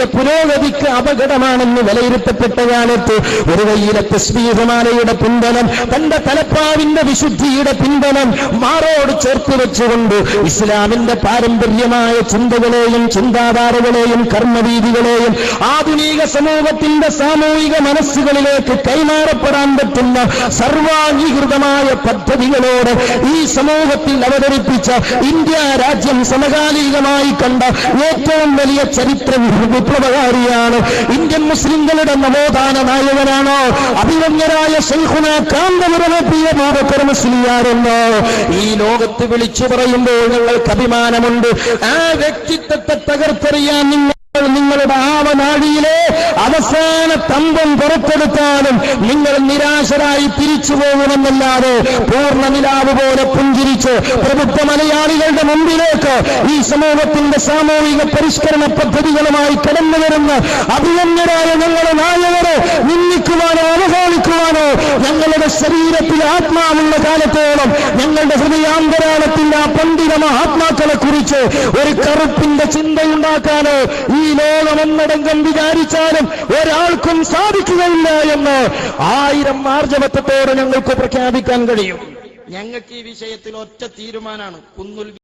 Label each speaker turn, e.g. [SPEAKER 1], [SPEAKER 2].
[SPEAKER 1] ദീനിന്റെ പുരോഗതിക്ക് അപകടമാണെന്ന് വിലയിരുത്തപ്പെട്ട കാലത്ത് ഒരു കയ്യിലെ തസ്ബീഹുമാലയുടെ പിൻബലം, തന്റെ തലപ്പാവിന്റെ വിശുദ്ധിയുടെ പിൻബലം മാറോട് ചേർത്ത് വെച്ചുകൊണ്ട് ഇസ്ലാമിന്റെ പാരമ്പര്യമായ ചിന്തകളെയും ചിന്താധാരകളെയും കർമ്മരീതികളെയും ആധുനിക സമൂഹത്തിന്റെ സാമൂഹിക മനസ്സുകളിലേക്ക് കൈമാറപ്പെടാൻ പറ്റുന്ന സർവാംഗീകൃതമായ പദ്ധതികളോട് ഈ സമൂഹത്തിൽ അവതരിപ്പിച്ച ഇന്ത്യ രാജ്യം സമകാലികമായി കണ്ട ഏറ്റവും വലിയ ചരിത്ര വിപ്ലവകാരിയാണ്. ഇന്ത്യൻ മുസ്ലിങ്ങളുടെ നവോത്ഥാന നായകനാണോ അഭിമന്യരായ ശൈഖുന കാന്തപുരമപ്പിയ അബൂബക്കർ മുസ്ലിയാരെന്നോ ഈ ലോകത്ത് വിളിച്ചു പറയുമ്പോൾ ഞങ്ങൾക്ക് അഭിമാനമുണ്ട്. ആ വ്യക്തിത്വത്തെ തകർത്തെറിയാൻ നിങ്ങളുടെ ആവനാഴിയിലെ അവസാന തമ്പം പുറത്തെടുത്താലും നിങ്ങൾ നിരാശരായി തിരിച്ചു പോകുമെന്നല്ലാതെ പൂർണ്ണ നിലാവ് പോലെ പുഞ്ചിരിച്ച് പ്രബുദ്ധ മലയാളികളുടെ മുമ്പിലേക്ക് ഈ സമൂഹത്തിന്റെ സാമൂഹിക പരിഷ്കരണ പദ്ധതികളുമായി കടന്നു വരുന്ന അഭിമന്യരായ ഞങ്ങളുടെ നായകരെ നിന്ദിക്കുവാനോ അവഹേളിക്കുവാനോ ഞങ്ങളുടെ ശരീരത്തിൽ ആത്മാവുള്ള കാലത്തോളം ഞങ്ങളുടെ ഹൃദയാന്തരാളത്തിന്റെ ആ പണ്ഡിത മഹാത്മാക്കളെ കുറിച്ച് ഒരു കറുപ്പിന്റെ ചിന്തയുണ്ടാക്കാനോ ഈ ലോകമൊന്നടങ്കം വിചാരിച്ചാലും ഒരാൾക്കും സാധിക്കുകയില്ല എന്ന് 1000 ആർജവത്വത്തോടെ ഞങ്ങൾക്ക് പ്രഖ്യാപിക്കാൻ കഴിയും. ഞങ്ങൾക്ക് ഈ വിഷയത്തിൽ ഒറ്റ തീരുമാനമാണ്.